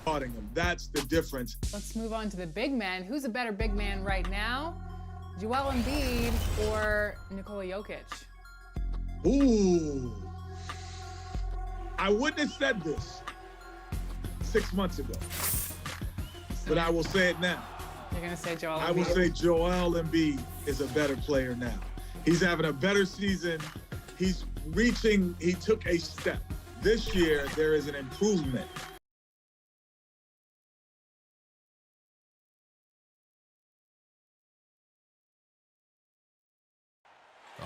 guarding him. That's the difference. Let's move on to the big man. Who's a better big man right now? Joel Embiid or Nikola Jokic? Ooh. I wouldn't have said this 6 months ago, but I will say it now. You're going to say Joel Embiid? I will say Joel Embiid is a better player now. He's having a better season. He took a step. This year, there is an improvement.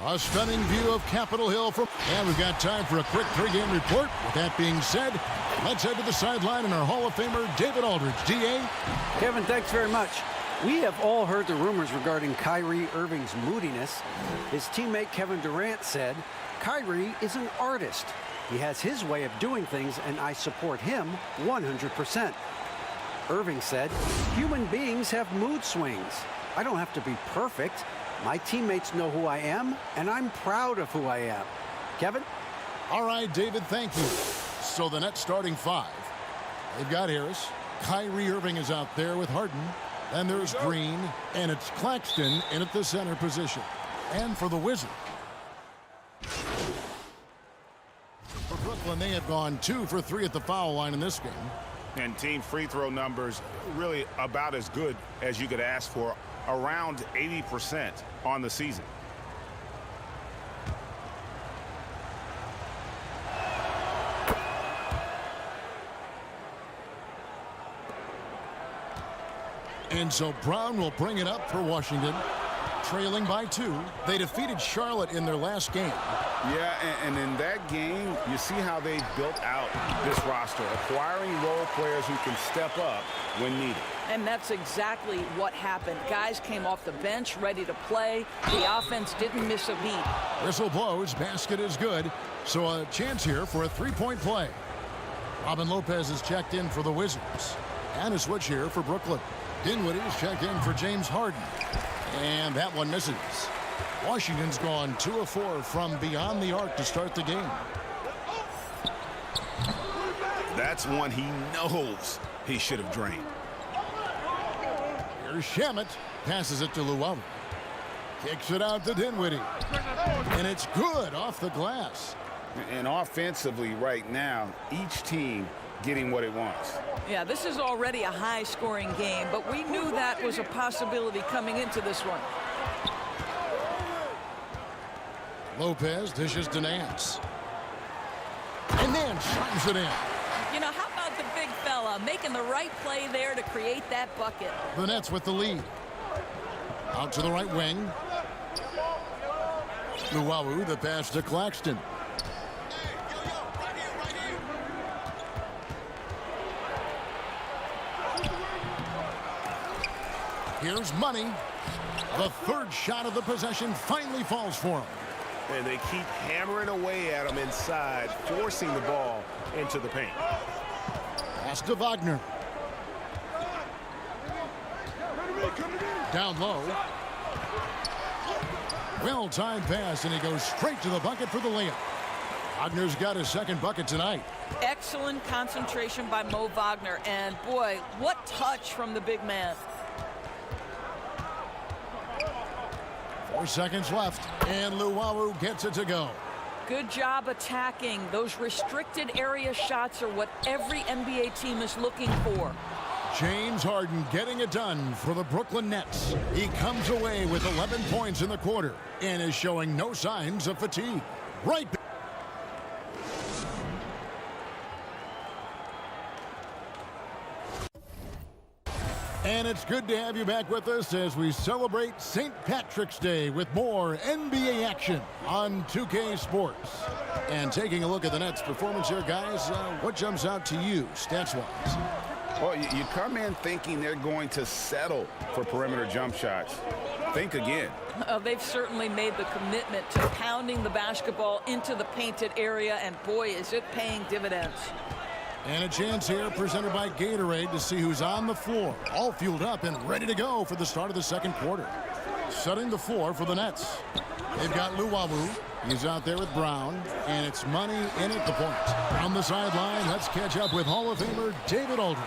A stunning view of Capitol Hill and we've got time for a quick pregame report. With that being said, let's head to the sideline and our Hall of Famer, David Aldridge. D.A.? Kevin, thanks very much. We have all heard the rumors regarding Kyrie Irving's moodiness. His teammate Kevin Durant said, Kyrie is an artist. He has his way of doing things, and I support him 100%. Irving said, human beings have mood swings. I don't have to be perfect. My teammates know who I am, and I'm proud of who I am. Kevin? All right, David, thank you. So the Nets starting five. They've got Harris. Kyrie Irving is out there with Harden. And there's Green, and it's Claxton in at the center position. And for the Wizards. For Brooklyn, they have gone 2 for 3 at the foul line in this game. And team free throw numbers really about as good as you could ask for, around 80% on the season. And so Brown will bring it up for Washington. Trailing by 2. They defeated Charlotte in their last game. Yeah, and in that game, you see how they built out this roster, acquiring role players who can step up when needed. And that's exactly what happened. Guys came off the bench ready to play. The offense didn't miss a beat. Whistle blows. Basket is good. So a chance here for a three-point play. Robin Lopez is checked in for the Wizards. And a switch here for Brooklyn. Dinwiddie is checked in for James Harden. And that one misses. Washington's gone 2 of 4 from beyond the arc to start the game. That's one he knows he should have drained. Here's Shamet. Passes it to Luau. Kicks it out to Dinwiddie. And it's good off the glass. And offensively right now, each team getting what it wants. Yeah, this is already a high-scoring game, but we knew that was a possibility coming into this one. Lopez dishes to Nance. And Nance slams it in. You know, how about the big fella making the right play there to create that bucket? The Nets with the lead. Out to the right wing. Luau, the pass to Claxton. Here's Money. The third shot of the possession finally falls for him. And they keep hammering away at him inside, forcing the ball into the paint. Pass to Wagner. Down low. Well-timed pass, and he goes straight to the bucket for the layup. Wagner's got his second bucket tonight. Excellent concentration by Mo Wagner, and boy, what touch from the big man. 4 seconds left, and Luau gets it to go. Good job attacking. Those restricted area shots are what every NBA team is looking for. James Harden getting it done for the Brooklyn Nets. He comes away with 11 points in the quarter and is showing no signs of fatigue. Right. And it's good to have you back with us as we celebrate St. Patrick's Day with more NBA action on 2K Sports. And taking a look at the Nets' performance here, guys, what jumps out to you stats-wise? Well, you come in thinking they're going to settle for perimeter jump shots. Think again. They've certainly made the commitment to pounding the basketball into the painted area, and boy, is it paying dividends. And a chance here presented by Gatorade to see who's on the floor. All fueled up and ready to go for the start of the second quarter. Setting the floor for the Nets. They've got Luau, He's out there with Brown, and it's Money in at the point. On the sideline, let's catch up with Hall of Famer David Aldridge.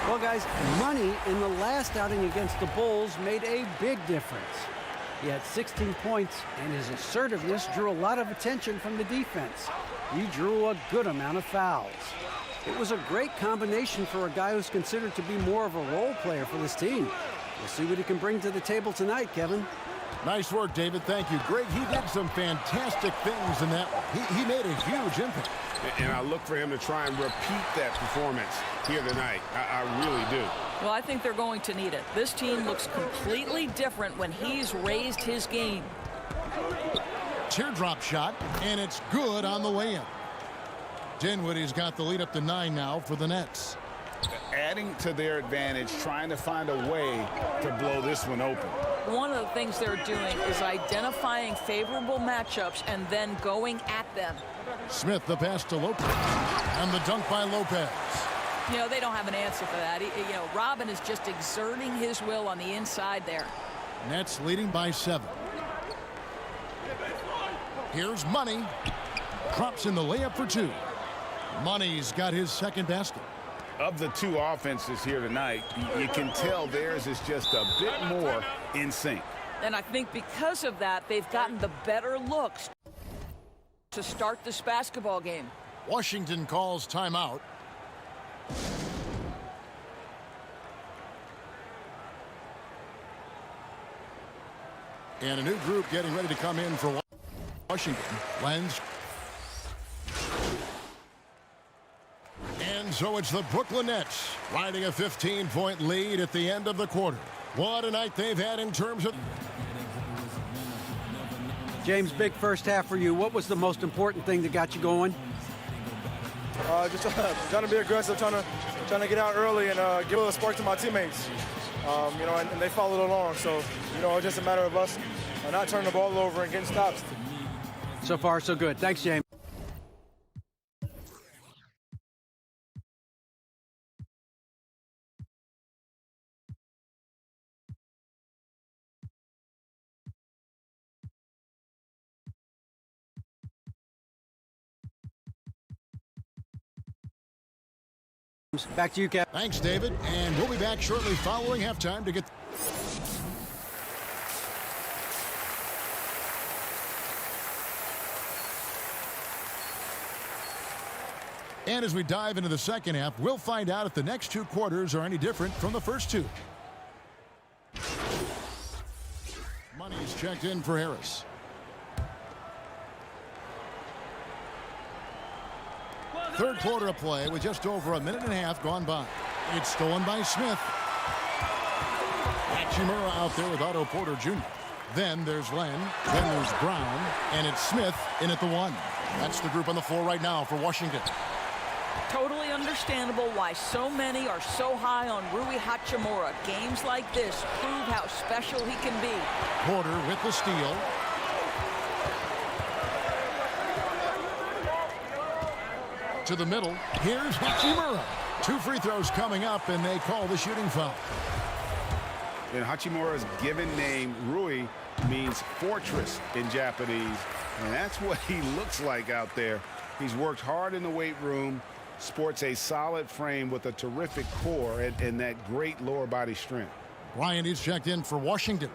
Well, guys, Money in the last outing against the Bulls made a big difference. He had 16 points, and his assertiveness drew a lot of attention from the defense. He drew a good amount of fouls. It was a great combination for a guy who's considered to be more of a role player for this team. We'll see what he can bring to the table tonight, Kevin. Nice work, David. Thank you. Greg, he did some fantastic things in that one. He made a huge impact. And I look for him to try and repeat that performance here tonight. I really do. Well, I think they're going to need it. This team looks completely different when he's raised his game. Teardrop shot, and it's good on the way in. Dinwiddie's got the lead up to 9 now for the Nets. Adding to their advantage, trying to find a way to blow this one open. One of the things they're doing is identifying favorable matchups and then going at them. Smith, the pass to Lopez, and the dunk by Lopez. You know, they don't have an answer for that. Robin is just exerting his will on the inside there. Nets leading by 7. Here's Money. Drops in the layup for 2. Money's got his second basket. Of the two offenses here tonight, you can tell theirs is just a bit more in sync. And I think because of that, they've gotten the better looks to start this basketball game. Washington calls timeout. And a new group getting ready to come in for Washington. Lenz. And so it's the Brooklyn Nets riding a 15-point lead at the end of the quarter. What a night they've had in terms of... James, big first half for you. What was the most important thing that got you going? Just trying to be aggressive, trying to get out early and give a spark to my teammates. And they followed along. So, it's just a matter of us not turning the ball over and getting stops. So far, so good. Thanks, James. Back to you, Kevin. Thanks, David. And we'll be back shortly following halftime to get... And as we dive into the second half, we'll find out if the next 2 quarters are any different from the first 2. Money's checked in for Harris. Third quarter of play with just over a minute and a half gone by. It's stolen by Smith. Hachimura out there with Otto Porter Jr. Then there's Len. Then there's Brown. And it's Smith in at the 1. That's the group on the floor right now for Washington. Totally understandable why so many are so high on Rui Hachimura. Games like this prove how special he can be. Porter with the steal. To the middle. Here's Hachimura. 2 free throws coming up, and they call the shooting foul. And Hachimura's given name, Rui, means fortress in Japanese. And that's what he looks like out there. He's worked hard in the weight room, sports a solid frame with a terrific core and that great lower body strength. Bryant is checked in for Washington.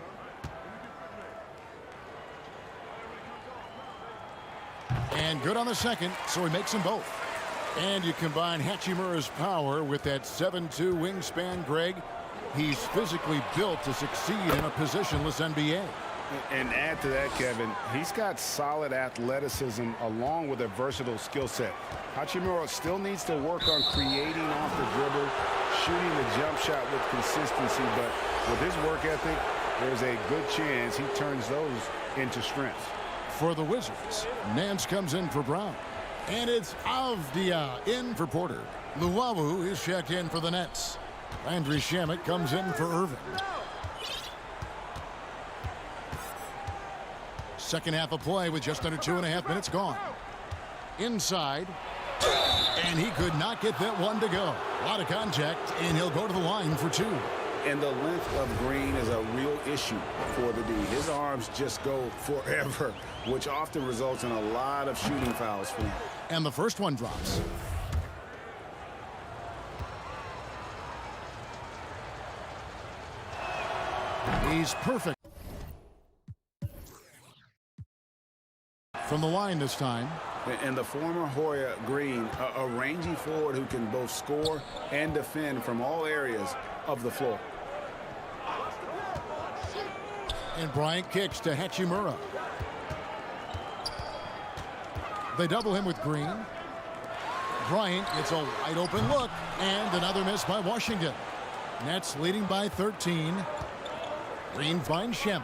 And good on the second, so he makes them both. And you combine Hachimura's power with that 7'2" wingspan, Greg. He's physically built to succeed in a positionless NBA. And add to that, Kevin, he's got solid athleticism along with a versatile skill set. Hachimura still needs to work on creating off the dribble, shooting the jump shot with consistency, but with his work ethic, there's a good chance he turns those into strengths. For the Wizards, Nance comes in for Brown. And it's Avdia in for Porter. Luwawu is checked in for the Nets. Landry Shamet comes in for Irving. Second half of play with just under 2.5 minutes gone. Inside. And he could not get that one to go. A lot of contact, and he'll go to the line for 2. And the length of Green is a real issue for the D. His arms just go forever, which often results in a lot of shooting fouls for him. And the first one drops. He's perfect. From the line this time. And the former Hoya Green, a rangy forward who can both score and defend from all areas of the floor. And Bryant kicks to Hachimura. They double him with Green. Bryant gets a wide open look, and another miss by Washington. Nets leading by 13. Green finds Shamet.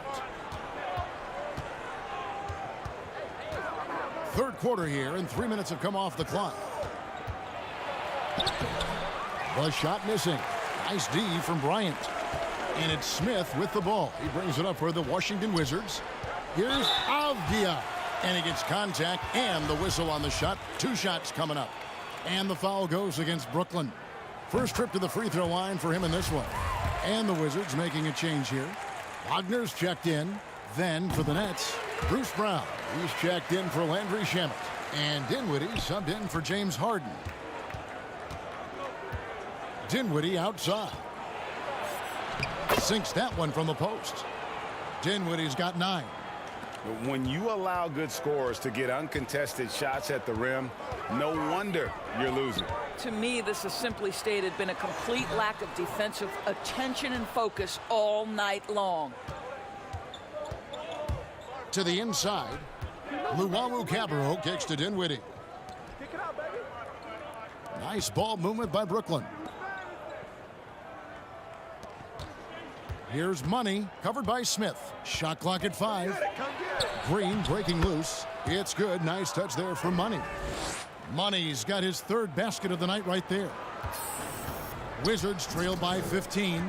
Third quarter here, and 3 minutes have come off the clock. The shot missing. Nice D from Bryant. And it's Smith with the ball. He brings it up for the Washington Wizards. Here's Avdia. And he gets contact and the whistle on the shot. 2 shots coming up. And the foul goes against Brooklyn. First trip to the free throw line for him in this one. And the Wizards making a change here. Wagner's checked in. Then for the Nets, Bruce Brown. He's checked in for Landry Shamet. And Dinwiddie subbed in for James Harden. Dinwiddie outside. Sinks that one from the post. Dinwiddie's got 9. When you allow good scorers to get uncontested shots at the rim, no wonder you're losing. To me, this has simply stated been a complete lack of defensive attention and focus all night long. To the inside, Luwawu Cabarrot kicks to Dinwiddie. Nice ball movement by Brooklyn. Here's Money, covered by Smith. Shot clock at 5. Green breaking loose. It's good. Nice touch there from Money. Money's got his 3rd basket of the night right there. Wizards trail by 15.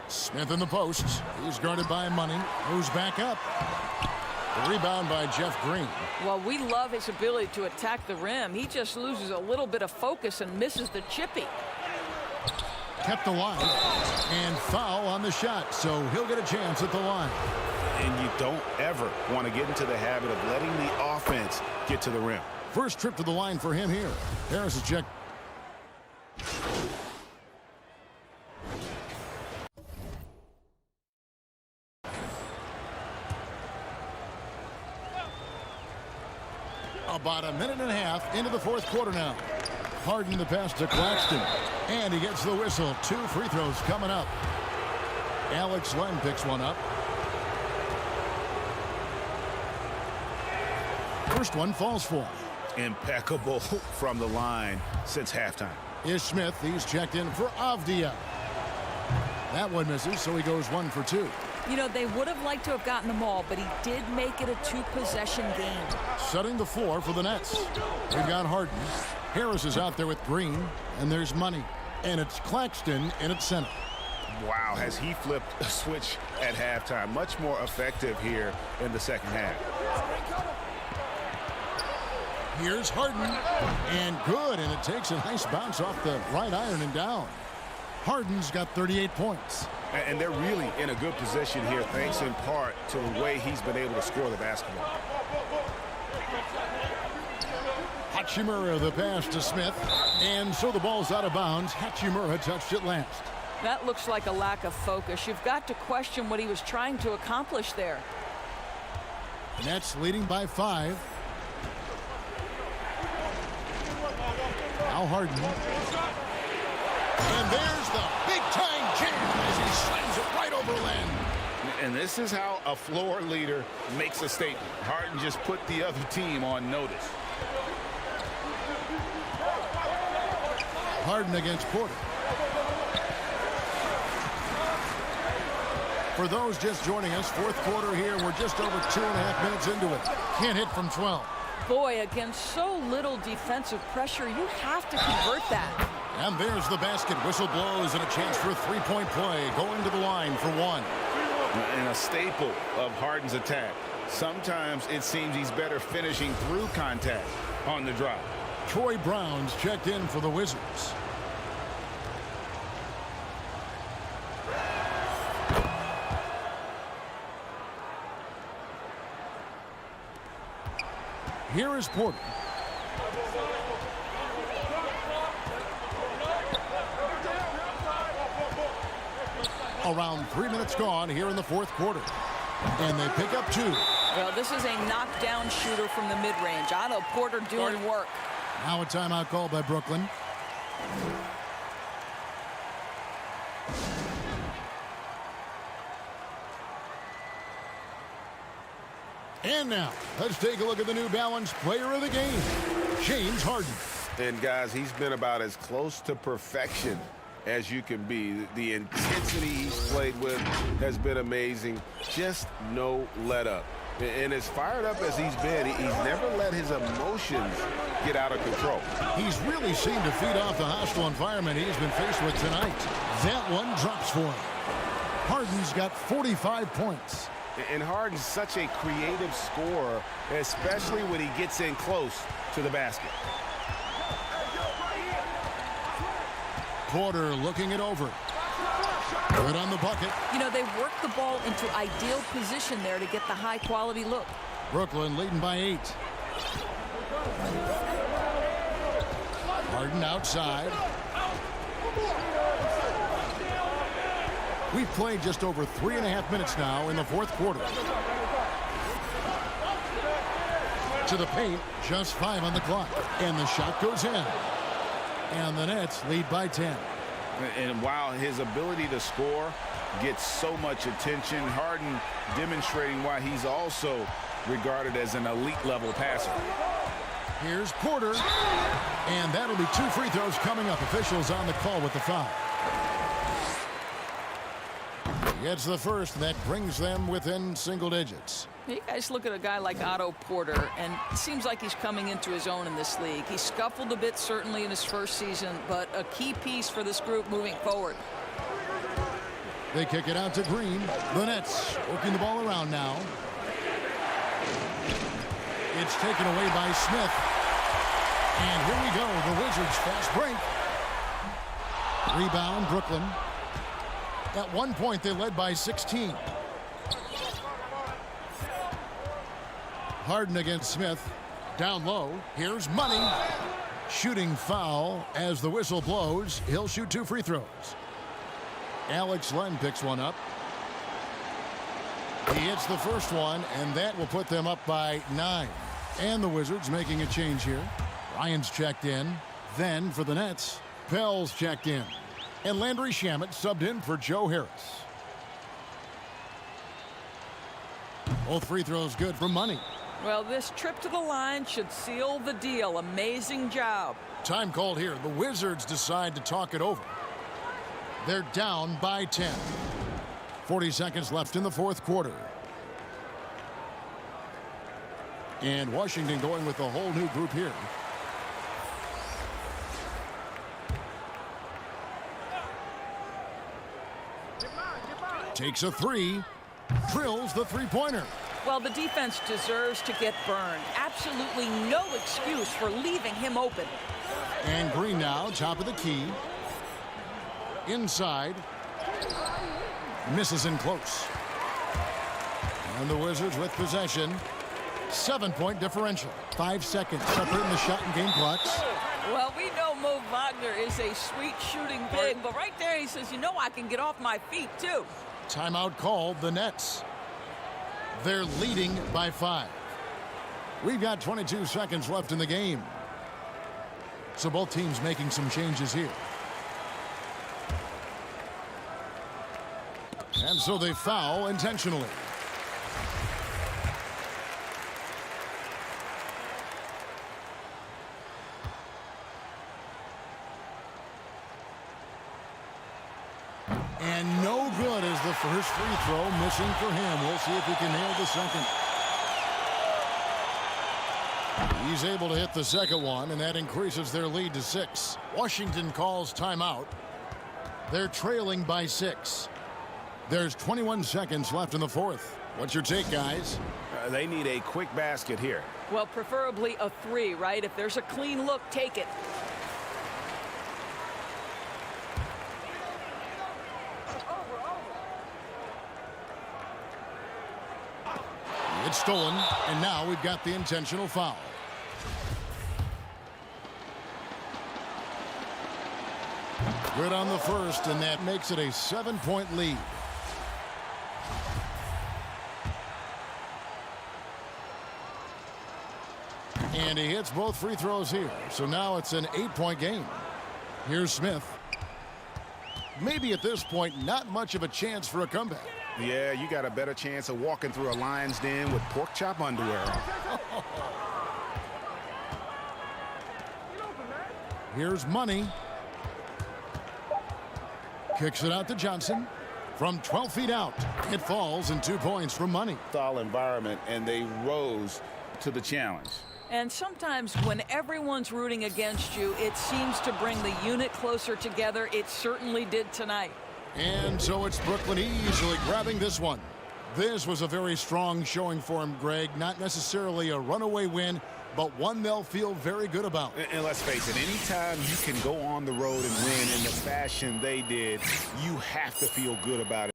Smith in the post. He's guarded by Money. Moves back up. The rebound by Jeff Green. Well, we love his ability to attack the rim. He just loses a little bit of focus and misses the chippy. Kept alive. And foul on the shot, so he'll get a chance at the line. And you don't ever want to get into the habit of letting the offense get to the rim. First trip to the line for him here. Harris is checked. About a minute and a half into the 4th quarter now. Harden the pass to Claxton. And he gets the whistle. 2 free throws coming up. Alex Len picks one up. First one falls for him. Impeccable from the line since halftime. Is Smith. He's checked in for Avdia. That one misses, so he goes 1 for 2. You know, they would have liked to have gotten the ball, but he did make it a 2-possession game. Setting the floor for the Nets. We've got Harden. Harris is out there with Green, and there's Money. And it's Claxton in at center. Wow, has he flipped a switch at halftime. Much more effective here in the second half. Here's Harden. And good, and it takes a nice bounce off the right iron and down. Harden's got 38 points. And they're really in a good position here, thanks in part to the way he's been able to score the basketball. Hachimura the pass to Smith. And so the ball's out of bounds. Hachimura touched it last. That looks like a lack of focus. You've got to question what he was trying to accomplish there. Nets leading by 5. Now Harden. And there's the big-time jam as he slams it right over Len. And this is how a floor leader makes a statement. Harden just put the other team on notice. Harden against Porter. For those just joining us, 4th quarter here. We're just over 2.5 minutes into it. Can't hit from 12. Boy, against so little defensive pressure, you have to convert that. And there's the basket. Whistle blows and a chance for a 3-point play. Going to the line for 1. And a staple of Harden's attack. Sometimes it seems he's better finishing through contact on the drive. Troy Brown's checked in for the Wizards. Here is Porter. Around 3 minutes gone here in the fourth quarter. And they pick up 2. Well, this is a knockdown shooter from the mid-range. Otto Porter doing work. Now a timeout called by Brooklyn. And now, let's take a look at the New Balance player of the game, James Harden. And guys, he's been about as close to perfection as you can be. The intensity he's played with has been amazing. Just no let up. And as fired up as he's been, he's never let his emotions get out of control. He's really seemed to feed off the hostile environment he's been faced with tonight. That one drops for him. Harden's got 45 points. And Harden's such a creative scorer, especially when he gets in close to the basket. Porter looking it over. Good on the bucket. You know, they worked the ball into ideal position there to get the high-quality look. Brooklyn leading by 8. Harden outside. We've played just over 3.5 minutes now in the fourth quarter. To the paint, just 5 on the clock. And the shot goes in. And the Nets lead by 10. And while his ability to score gets so much attention, Harden demonstrating why he's also regarded as an elite-level passer. Here's Porter. And that'll be 2 free throws coming up. Officials on the call with the foul. Gets the first, and that brings them within single digits. You guys look at a guy like Otto Porter, and it seems like he's coming into his own in this league. He scuffled a bit, certainly, in his first season, but a key piece for this group moving forward. They kick it out to Green. The Nets working the ball around now. It's taken away by Smith. And here we go, the Wizards fast break. Rebound, Brooklyn. At one point, they led by 16. Harden against Smith. Down low. Here's Money. Shooting foul as the whistle blows. He'll shoot 2 free throws. Alex Len picks one up. He hits the first one, and that will put them up by 9. And the Wizards making a change here. Ryan's checked in. Then for the Nets, Pell's checked in. And Landry Shamet subbed in for Joe Harris. Both free throws good for Money. Well, this trip to the line should seal the deal. Amazing job. Time called here. The Wizards decide to talk it over. They're down by 10. 40 seconds left in the fourth quarter. And Washington going with a whole new group here. Takes a 3. Drills the three-pointer. Well, the defense deserves to get burned. Absolutely no excuse for leaving him open. And Green now, top of the key. Inside. Misses in close. And the Wizards with possession. 7-point differential. 5 seconds separating the shot and game clocks. Well, we know Mo Wagner is a sweet shooting big, but right there he says, you know, I can get off my feet too. Timeout called, the Nets. They're leading by 5. We've got 22 seconds left in the game. So both teams making some changes here. And so they foul intentionally. And no good as the first free throw missing for him. We'll see if he can nail the second. He's able to hit the second one, and that increases their lead to 6. Washington calls timeout. They're trailing by 6. There's 21 seconds left in the fourth. What's your take, guys? They need a quick basket here. Well, preferably a 3, right? If there's a clean look, take it. It's stolen, and now we've got the intentional foul. Good on the first, and that makes it a 7-point lead. And he hits both free throws here. So now it's an 8-point game. Here's Smith. Maybe at this point, not much of a chance for a comeback. Yeah, you got a better chance of walking through a lion's den with pork chop underwear on. Here's Money. Kicks it out to Johnson. From 12 feet out, it falls, and 2 points from Money. Style environment, and they rose to the challenge. And sometimes when everyone's rooting against you, it seems to bring the unit closer together. It certainly did tonight. And so it's Brooklyn easily grabbing this one. This was a very strong showing for him, Greg. Not necessarily a runaway win, but one they'll feel very good about. And let's face it, anytime you can go on the road and win in the fashion they did, you have to feel good about it.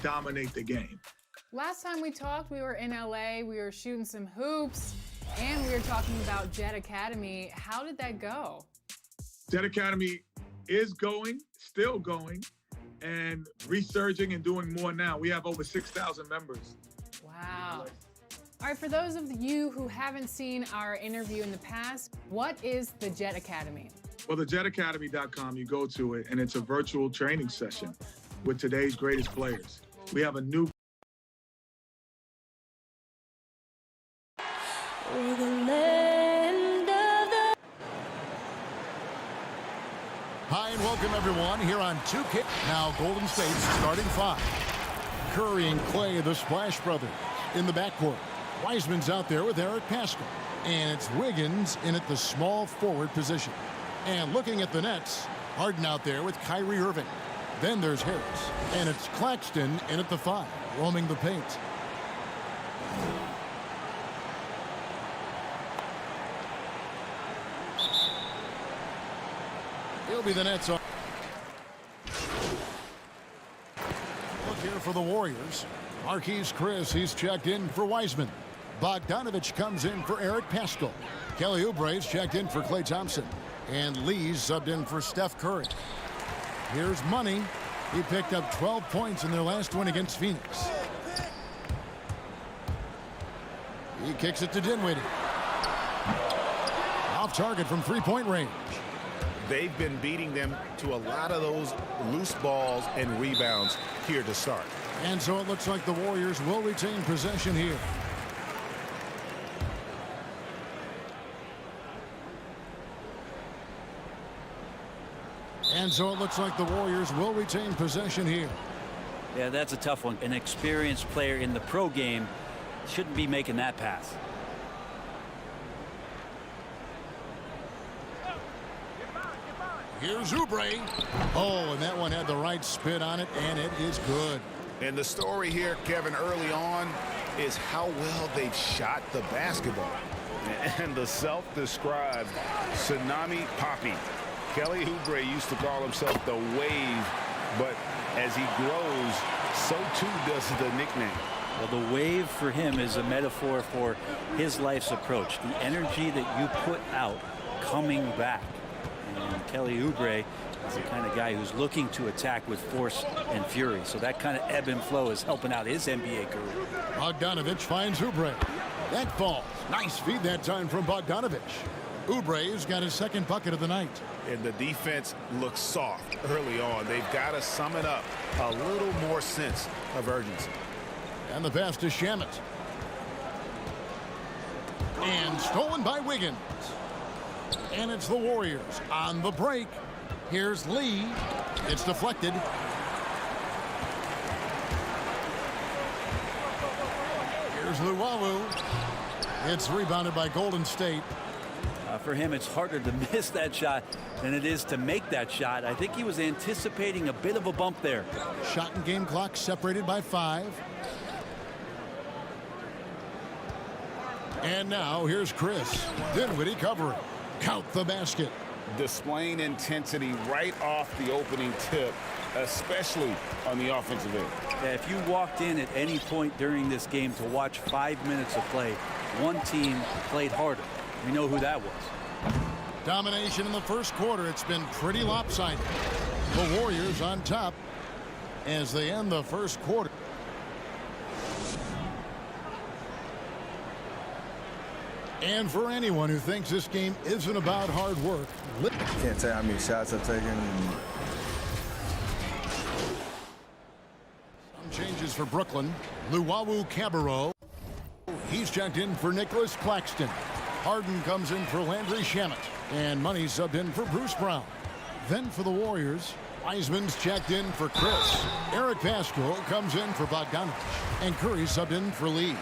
Dominate the game. Last time we talked, we were in LA, we were shooting some hoops, and we were talking about Jet Academy. How did that go? Jet Academy is going, still going, and resurging and doing more now. We have over 6,000 members. Wow. All right, for those of you who haven't seen our interview in the past, what is the Jet Academy? Well, the jetacademy.com, you go to it, and it's a virtual training session with today's greatest players. We have a new Hi, and welcome everyone here on 2K. Now Golden State's starting 5. Curry and Clay, the Splash Brothers, in the backcourt. Wiseman's out there with Eric Paschall. And it's Wiggins in at the small forward position. And looking at the Nets, Harden out there with Kyrie Irving. Then there's Harris. And it's Claxton in at the 5, roaming the paint. It'll be the Nets on. Look here for the Warriors. Marquise Chris, he's checked in for Wiseman. Bogdanovich comes in for Eric Paschall. Kelly Oubre's checked in for Klay Thompson. And Lee's subbed in for Steph Curry. Here's Money. He picked up 12 points in their last win against Phoenix. He kicks it to Dinwiddie. off target from three-point range. They've been beating them to a lot of those loose balls and rebounds here to start. And so it looks like the Warriors will retain possession here. And so it looks like the Warriors will retain possession here. Yeah, that's a tough one. An experienced player in the pro game shouldn't be making that pass. Here's Oubre. Oh, and that one had the right spin on it, and it is good. And the story here, Kevin, early on is how well they've shot the basketball. And the self-described Tsunami Papi. Kelly Oubre used to call himself the Wave, but as he grows, so too does the nickname. Well, the wave for him is a metaphor for his life's approach. The energy that you put out coming back. And Kelly Oubre is the kind of guy who's looking to attack with force and fury. So that kind of ebb and flow is helping out his NBA career. Bogdanovich finds Oubre. That falls. Nice feed that time from Bogdanovich. Oubre's got his second bucket of the night. And the defense looks soft early on. They've got to sum it up a little more sense of urgency. And the pass to Shamet. And stolen by Wiggins. And it's the Warriors on the break. Here's Lee. It's deflected. Here's Luwawu. It's rebounded by Golden State. For him, it's harder to miss that shot than it is to make that shot. I think he was anticipating a bit of a bump there. Shot and game clock separated by 5. And now here's Chris. Dinwiddie covering. Count the basket. Displaying intensity right off the opening tip, especially on the offensive end. Yeah, if you walked in at any point during this game to watch 5 minutes of play, one team played harder. We know who that was. Domination in the first quarter. It's been pretty lopsided. The Warriors on top as they end the first quarter. And for anyone who thinks this game isn't about hard work, Can't tell how many shots I've taken. Some changes for Brooklyn. Luwawu Cabarrot. He's checked in for Nicholas Claxton. Harden comes in for Landry Shamet. And Money subbed in for Bruce Brown. Then for the Warriors, Wiseman's checked in for Chris. Eric Paschal comes in for Bogdanovich. And Curry subbed in for Lee.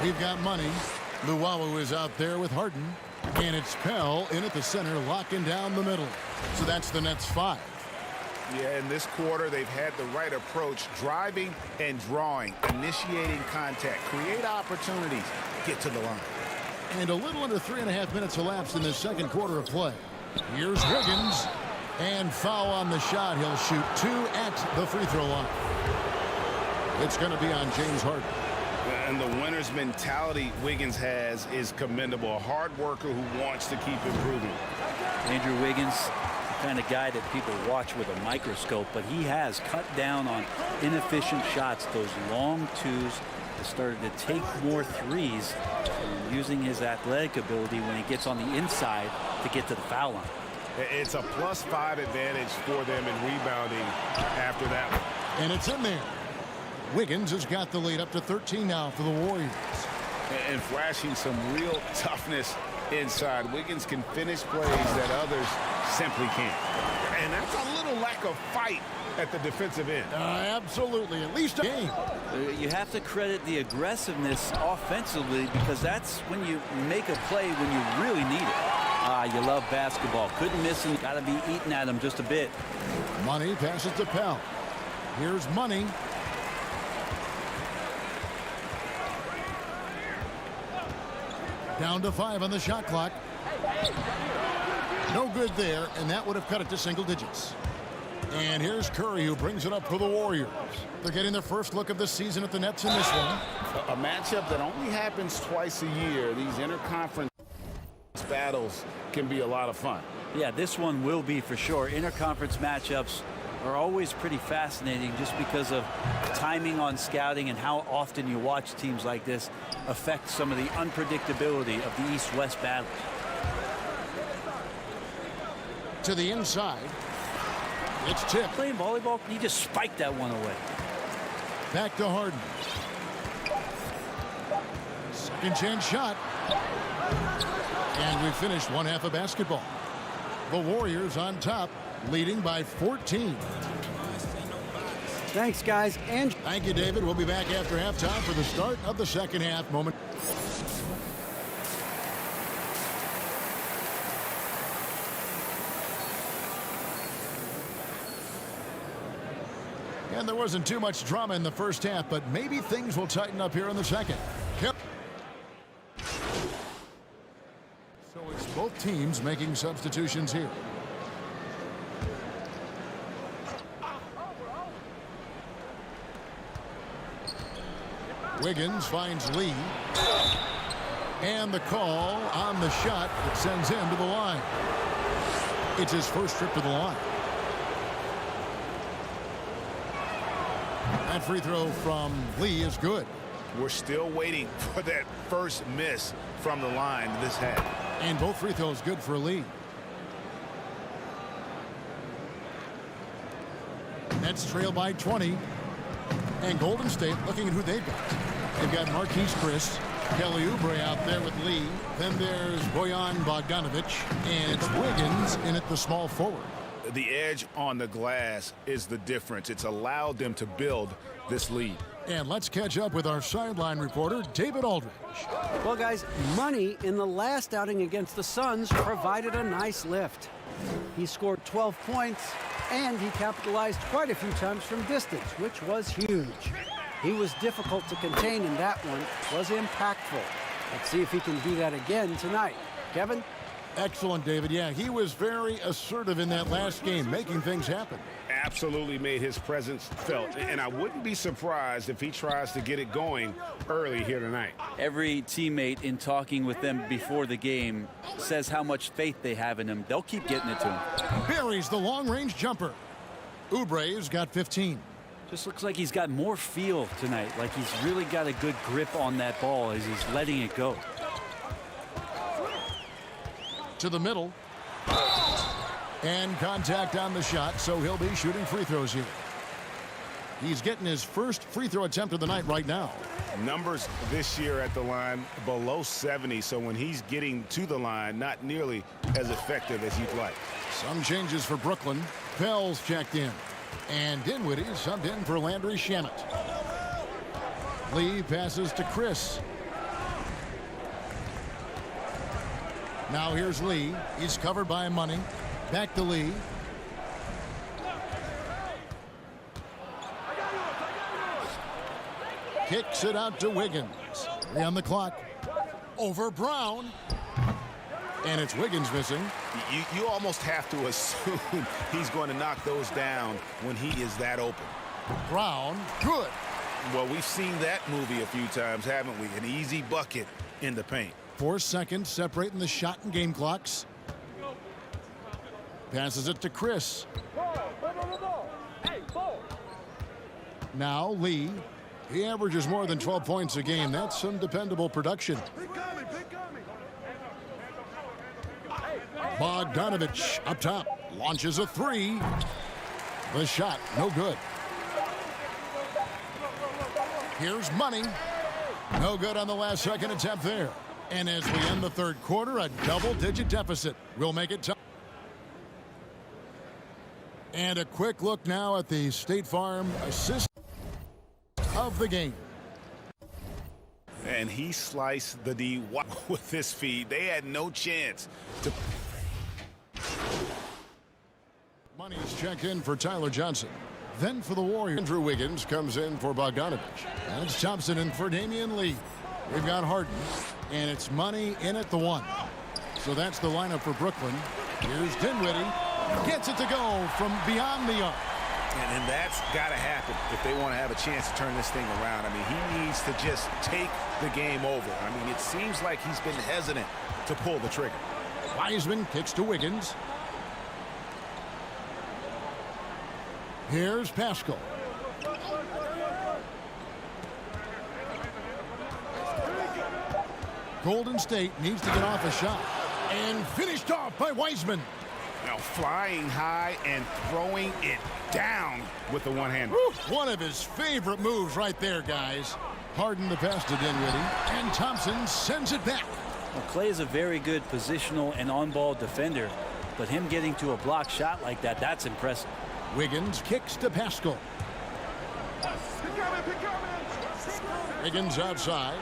We've got Money. Luwawu is out there with Harden. And it's Pell in at the center, locking down the middle. So that's the Nets 5. Yeah, in this quarter, they've had the right approach, driving and drawing, initiating contact, create opportunities, get to the line. And a little under 3.5 minutes elapsed in the second quarter of play. Here's Wiggins. And foul on the shot. He'll shoot 2 at the free throw line. It's going to be on James Harden. And the winner's mentality Wiggins has is commendable. A hard worker who wants to keep improving. Andrew Wiggins, the kind of guy that people watch with a microscope, but he has cut down on inefficient shots, those long twos, started to take more threes, and using his athletic ability when he gets on the inside to get to the foul line. It's a +5 advantage for them in rebounding after that one. And it's in there. Wiggins has got the lead up to 13 now for the Warriors. And flashing some real toughness inside. Wiggins can finish plays that others simply can't. And that's a little lack of fight at the defensive end. Absolutely. At least a game. You have to credit the aggressiveness offensively, because that's when you make a play when you really need it. You love basketball. Couldn't miss him. Got to be eating at him just a bit. Money passes to Pell. Here's Money. Down to 5 on the shot clock. No good there, and that would have cut it to single digits. And here's Curry, who brings it up for the Warriors. They're getting their first look of the season at the Nets in this one. A matchup that only happens twice a year. These interconference battles can be a lot of fun. Yeah, this one will be for sure. Interconference matchups are always pretty fascinating just because of timing on scouting and how often you watch teams like this affect some of the unpredictability of the East-West battle. To the inside. It's tipped. Playing volleyball, you just spiked that one away. Back to Harden. Second chance shot. And we finished one half of basketball. The Warriors on top, leading by 14. Thanks, guys. And thank you, David. We'll be back after halftime for the start of the second half moment. And there wasn't too much drama in the first half, but maybe things will tighten up here in the second. So it's both teams making substitutions here. Wiggins finds Lee. And the call on the shot that sends him to the line. It's his first trip to the line. That free throw from Lee is good. We're still waiting for that first miss from the line this half. And both free throws good for Lee. Nets trail by 20. And Golden State looking at who they've got. They've got Marquise Chris, Kelly Oubre out there with Lee. Then there's Bojan Bogdanovic. And it's Wiggins in at the small forward. The edge on the glass is the difference. It's allowed them to build this lead. And let's catch up with our sideline reporter, David Aldridge. Well, guys, Money in the last outing against the Suns provided a nice lift. He scored 12 points, and he capitalized quite a few times from distance, which was huge. He was difficult to contain, and that one was impactful. Let's see if he can do that again tonight. Kevin? Excellent, David. Yeah, he was very assertive in that last game, making things happen. Absolutely made his presence felt, and I wouldn't be surprised if he tries to get it going early here tonight. Every teammate in talking with them before the game says how much faith they have in him. They'll keep getting it to him. Buries the long-range jumper. Oubre's got 15. Just looks like he's got more feel tonight, like he's really got a good grip on that ball as he's letting it go. To the middle. And contact on the shot, so he'll be shooting free throws here. He's getting his first free throw attempt of the night right now. Numbers this year at the line below 70, so when he's getting to the line, not nearly as effective as you'd like. Some changes for Brooklyn. Pell's checked in. And Dinwiddie subbed in for Landry Shamet. Lee passes to Chris. Now here's Lee. He's covered by Money. Back to Lee. Kicks it out to Wiggins. 3 on the clock. Over Brown. And it's Wiggins missing. You almost have to assume he's going to knock those down when he is that open. Brown, good. Well, we've seen that movie a few times, haven't we? An easy bucket in the paint. 4 seconds separating the shot and game clocks. Passes it to Chris. Now Lee. He averages more than 12 points a game. That's some dependable production. Bogdanovic up top. Launches a 3. The shot, no good. Here's Money. No good on the last second attempt there. And as we end the third quarter, a double-digit deficit will make it tough. And a quick look now at the State Farm assist of the game. And he sliced the D with his feet. They had no chance to. Money's checked in for Tyler Johnson. Then for the Warriors, Andrew Wiggins comes in for Bogdanovic. And it's Thompson in for Damian Lee. We've got Harden. And it's Money in at the 1. So that's the lineup for Brooklyn. Here's Dinwiddie. Gets it to go from beyond the arc. And that's got to happen if they want to have a chance to turn this thing around. I mean, he needs to just take the game over. I mean, it seems like he's been hesitant to pull the trigger. Wiseman kicks to Wiggins. Here's Pascal. Golden State needs to get off a shot. And finished off by Wiseman. Now, Now flying high and throwing it down with the one-hander. One of his favorite moves right there, guys. Harden the pass to Dinwiddie, and Thompson sends it back. Well, Clay is a very good positional and on-ball defender, but him getting to a block shot like that, that's impressive. Wiggins kicks to Pascal. Wiggins outside.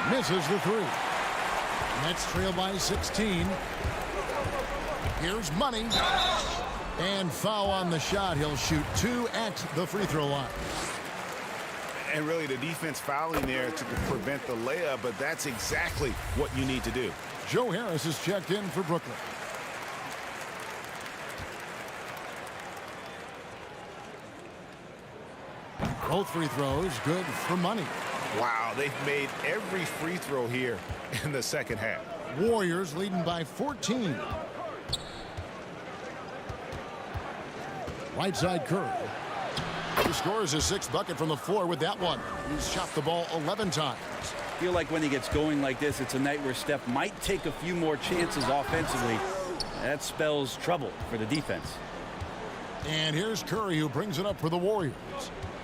Misses the three. Nets trail by 16. Here's Money. And foul on the shot. He'll shoot 2 at the free throw line. And really the defense fouling there to prevent the layup, but that's exactly what you need to do. Joe Harris is checked in for Brooklyn. Both free throws good for Money. Wow, they've made every free throw here in the second half. Warriors leading by 14. Right side Curry. He scores his 6th bucket from the floor with that one. He's shot the ball 11 times. I feel like when he gets going like this, it's a night where Steph might take a few more chances offensively. That spells trouble for the defense. And here's Curry, who brings it up for the Warriors.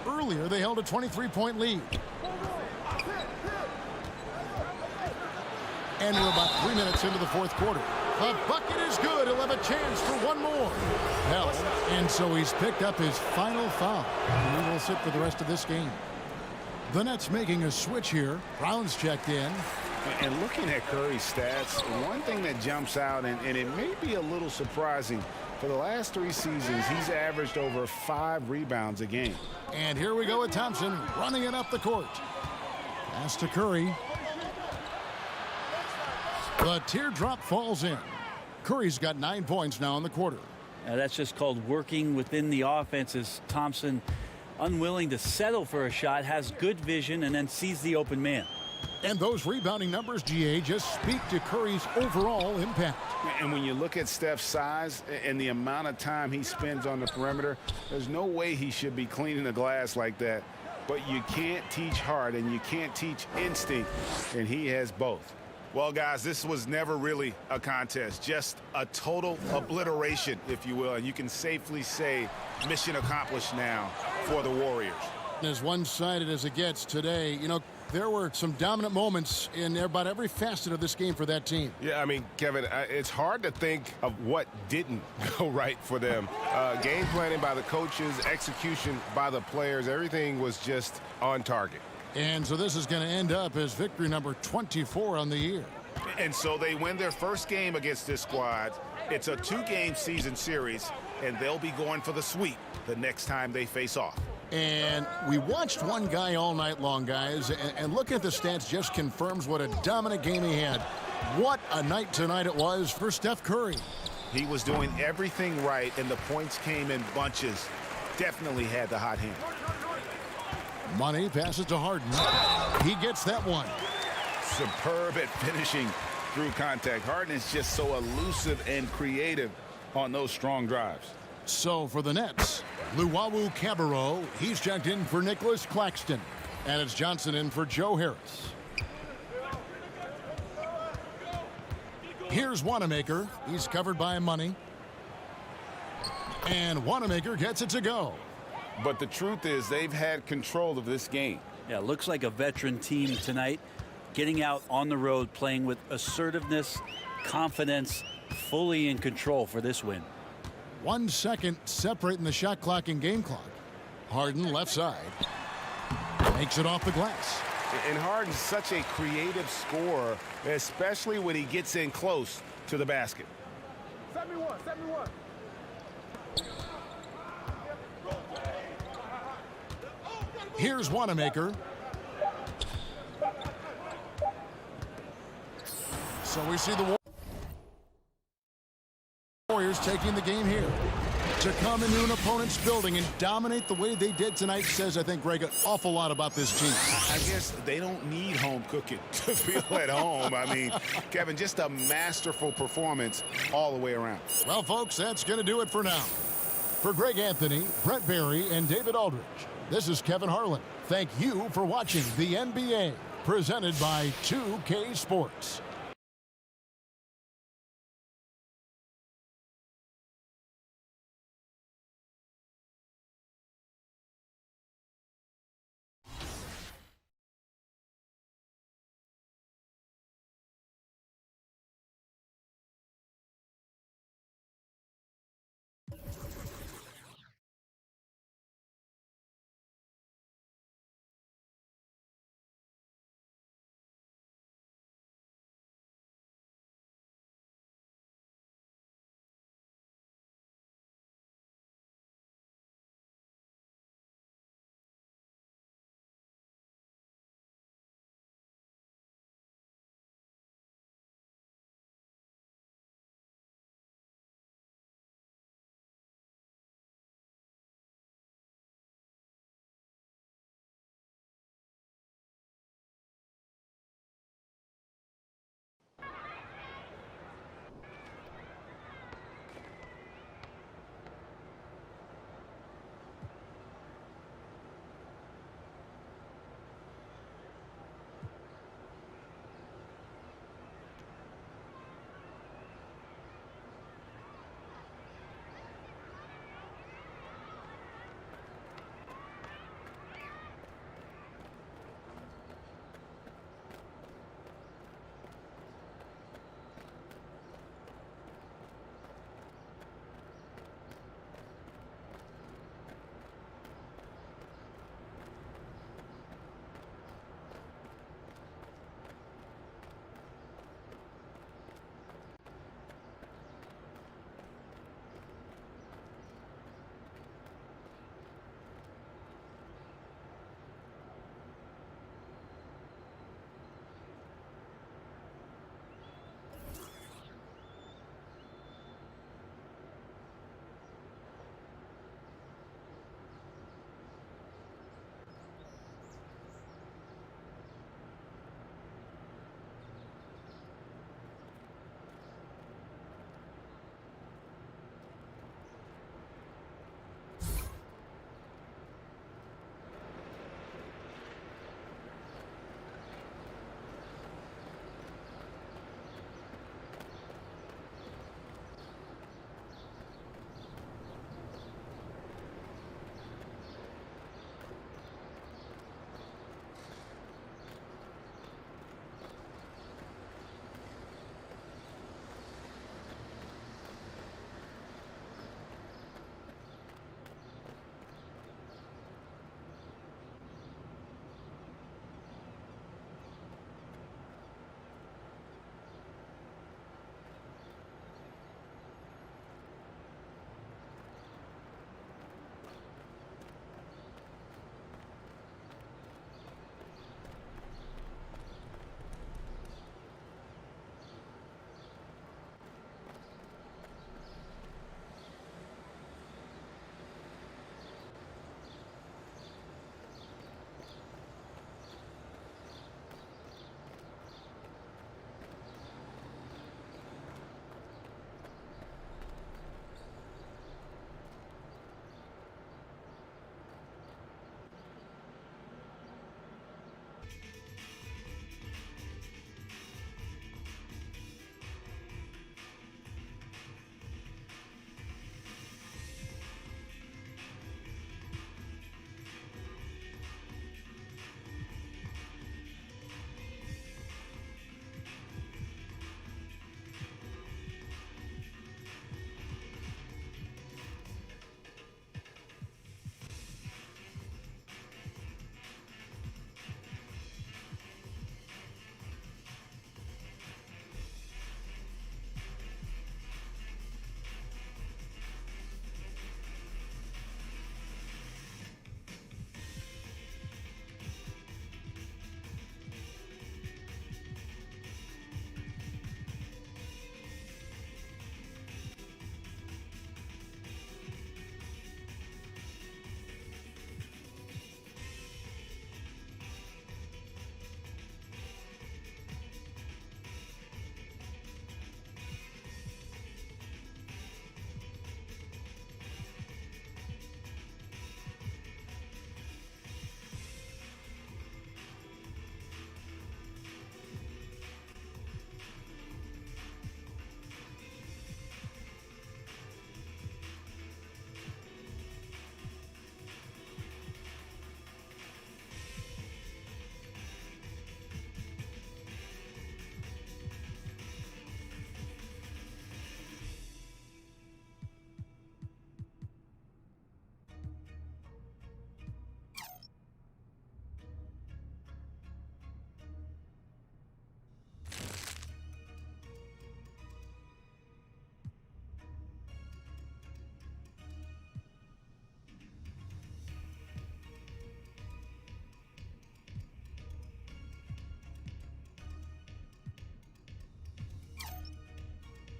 Earlier, they held a 23-point lead. And we're about 3 minutes into the 4th quarter. The bucket is good. He'll have a chance for one more. Hell, and so he's picked up his final foul. And he will sit for the rest of this game. The Nets making a switch here. Brown's checked in. And looking at Curry's stats, one thing that jumps out, and it may be a little surprising, for the last 3 seasons, he's averaged over 5 rebounds a game. And here we go with Thompson running it up the court. Pass to Curry. The teardrop falls in. Curry's got 9 points now in the quarter. That's just called working within the offense, as Thompson, unwilling to settle for a shot, has good vision and then sees the open man. And those rebounding numbers, GA, just speak to Curry's overall impact. And when you look at Steph's size and the amount of time he spends on the perimeter, there's no way he should be cleaning the glass like that. But you can't teach heart and you can't teach instinct, and he has both. Well, guys, this was never really a contest, just a total obliteration, if you will. And you can safely say mission accomplished now for the Warriors. As one-sided as it gets today, you know, there were some dominant moments in about every facet of this game for that team. Yeah, I mean, Kevin, it's hard to think of what didn't go right for them. Game planning by the coaches, execution by the players, everything was just on target. And so this is going to end up as victory number 24 on the year. And so they win their first game against this squad. It's a 2-game season series, and they'll be going for the sweep the next time they face off. And we watched one guy all night long, guys, and look at the stats just confirms what a dominant game he had. What a night tonight it was for Steph Curry. He was doing everything right, and the points came in bunches. Definitely had the hot hand. Money passes to Harden. He gets that one. Superb at finishing through contact. Harden is just so elusive and creative on those strong drives. So for the Nets, Luwawu Cabarrot, he's checked in for Nicholas Claxton. And it's Johnson in for Joe Harris. Here's Wanamaker. He's covered by Money. And Wanamaker gets it to go. But the truth is they've had control of this game. Yeah, looks like a veteran team tonight, getting out on the road, playing with assertiveness, confidence, fully in control for this win. 1 second separating the shot clock and game clock. Harden left side. Makes it off the glass. And Harden's such a creative scorer, especially when he gets in close to the basket. 71. Here's Wanamaker. So we see the Warriors taking the game here. To come into an opponent's building and dominate the way they did tonight says, I think, Greg, an awful lot about this team. I guess they don't need home cooking to feel at home. I mean, Kevin, just a masterful performance all the way around. Well, folks, that's going to do it for now. For Greg Anthony, Brett Barry, and David Aldridge, this is Kevin Harlan. Thank you for watching the NBA, presented by 2K Sports.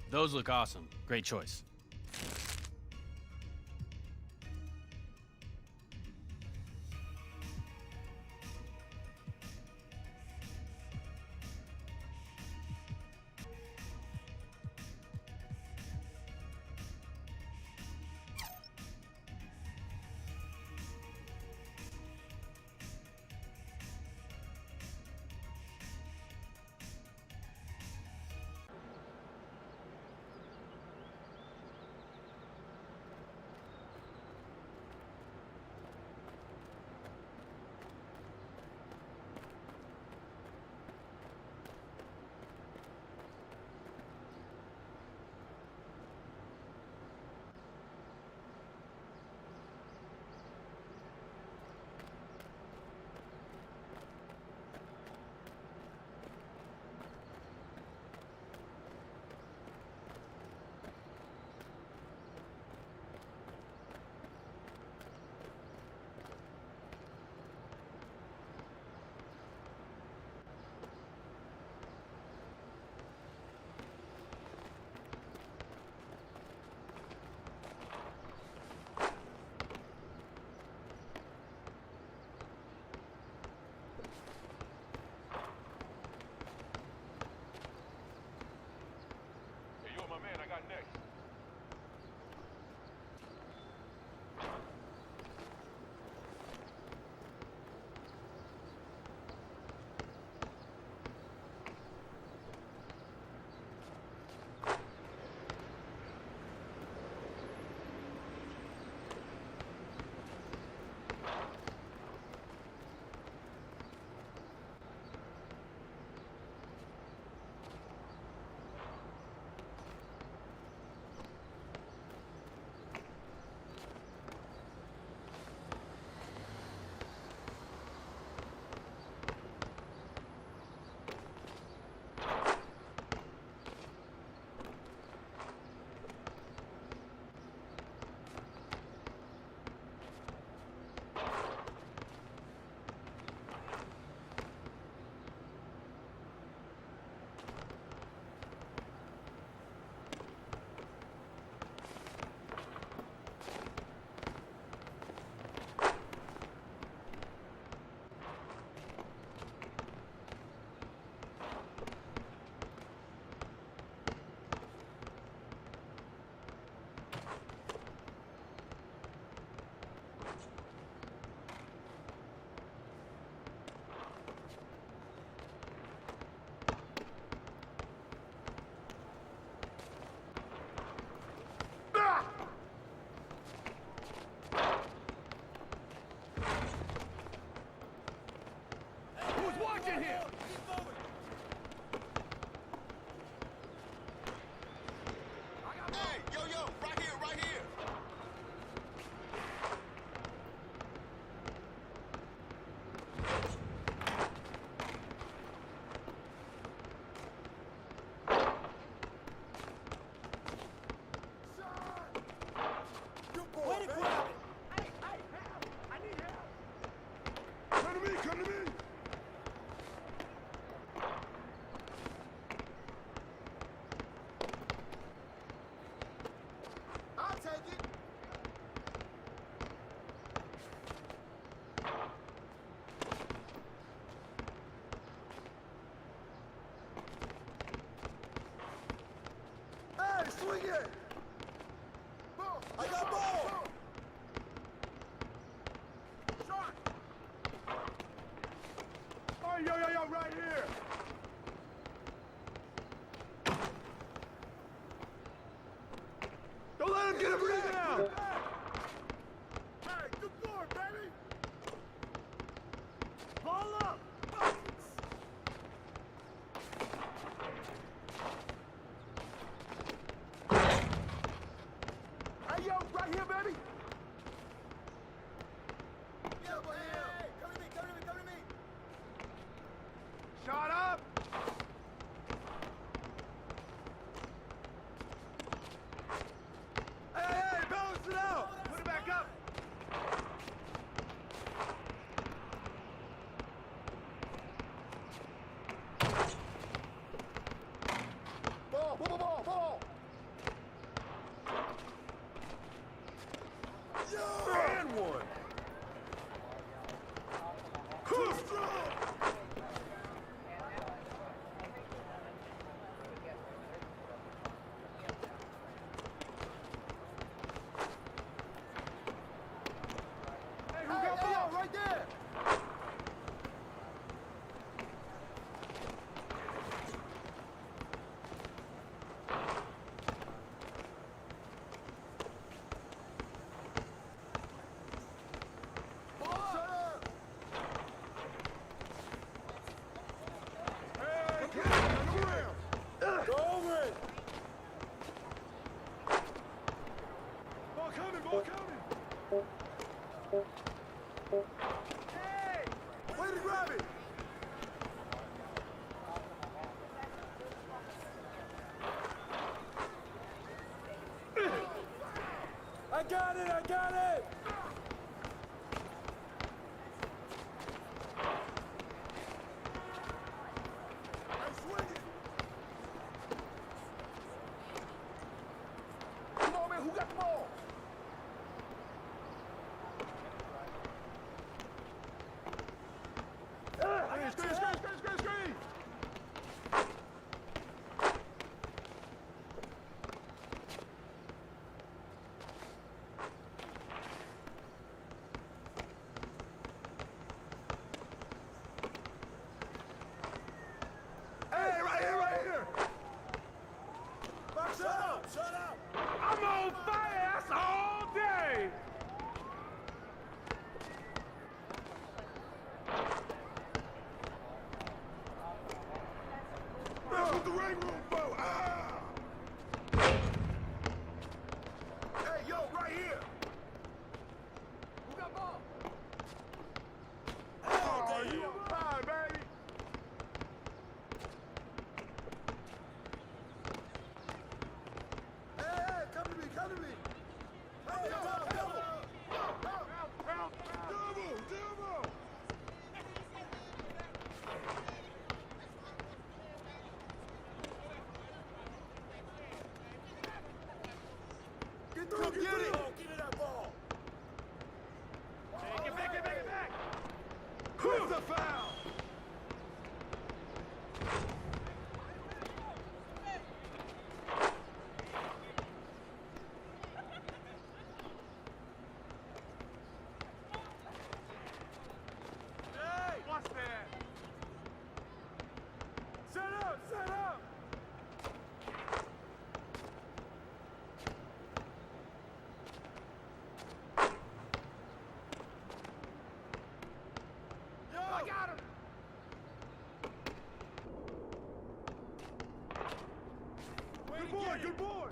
Those look awesome. Great choice. Swing it! Ball. I got ball! Shot! Oh, yo, right here! Don't let him get a rebound! Hey, good board, baby! Ball up! Hey, yo, right here, baby! Yeah, boy, hey, come to me, come to me, come to me! Shot up! Hey, balance it out! Put it back up! Ball! Hey! Way to grab it! I got it! I got it! I'm swinging! Come on, man! Who got the ball? Screen! Hey, right here! Shut up! I'm on fire! That's all day! That's what the ring room for! Ah! Hey, yo, right here! Who got ball? Oh, you fine, baby! Hey, come to me! Hey, double! Get through, get it! Give me that ball! Hey, get back! Who's the foul? Hey, watch that! Set up! I got him! Good boy!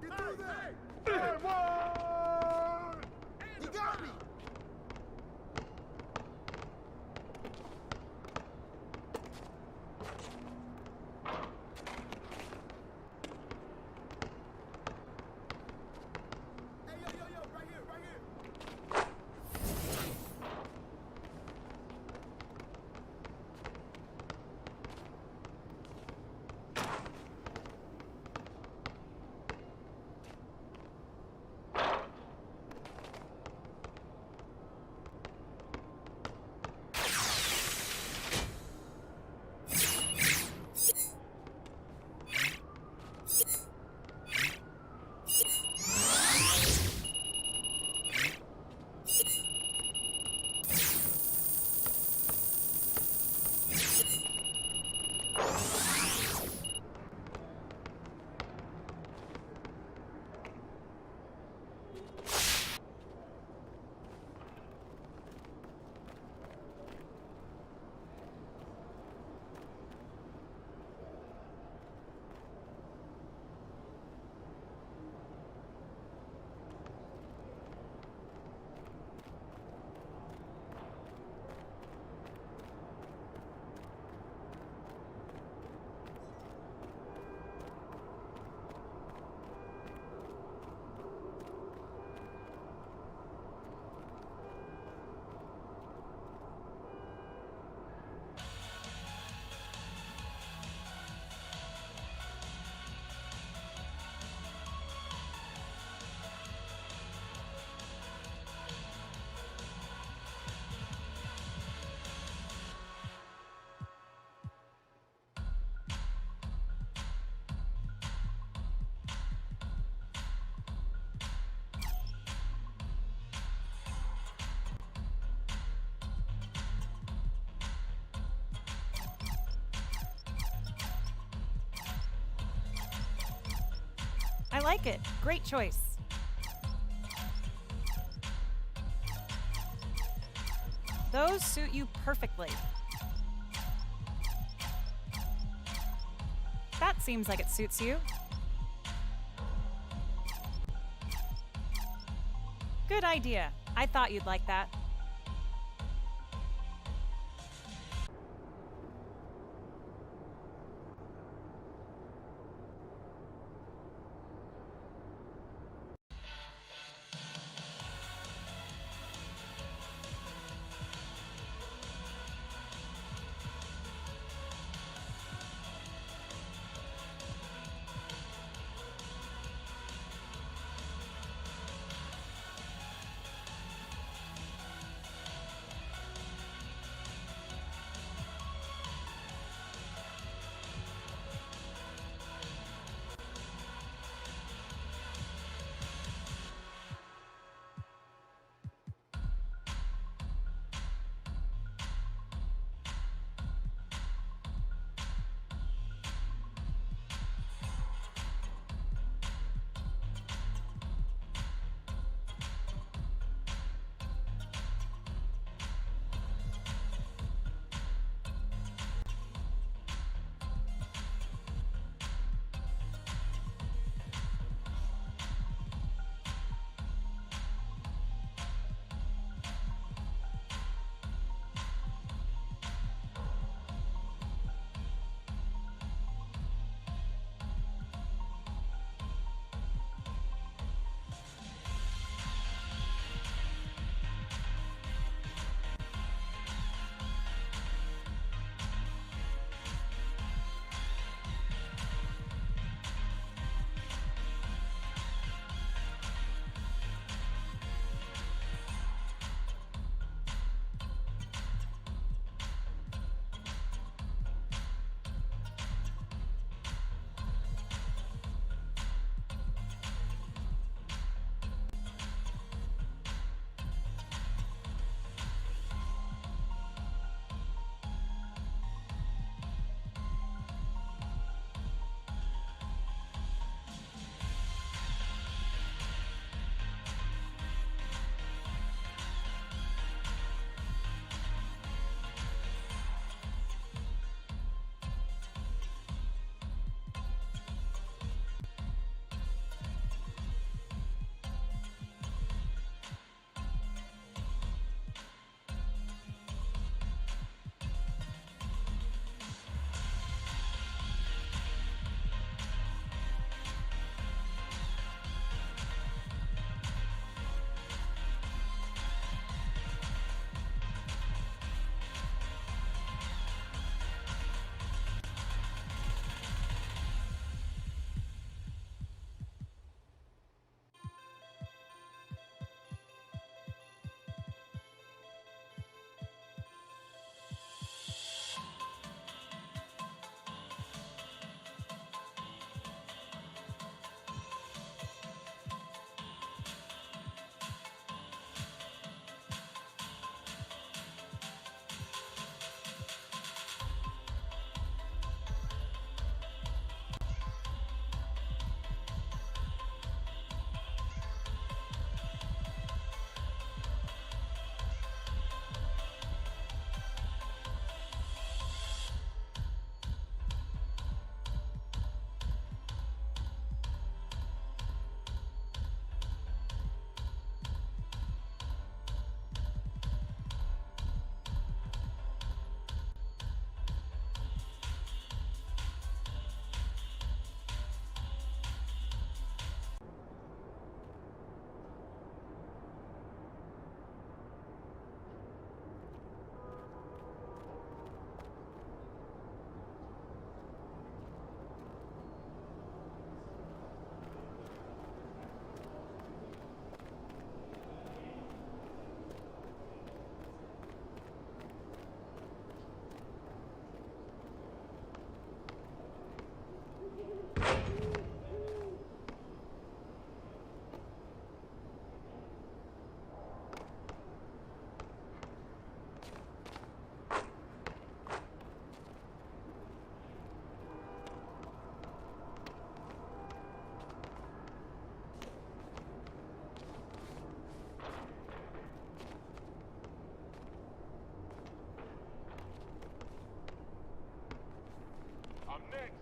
Get through there! Hey, boy! He got me! Hey, yo, right here! I like it. Great choice. Those suit you perfectly. That seems like it suits you. Good idea. I thought you'd like that. I'm next.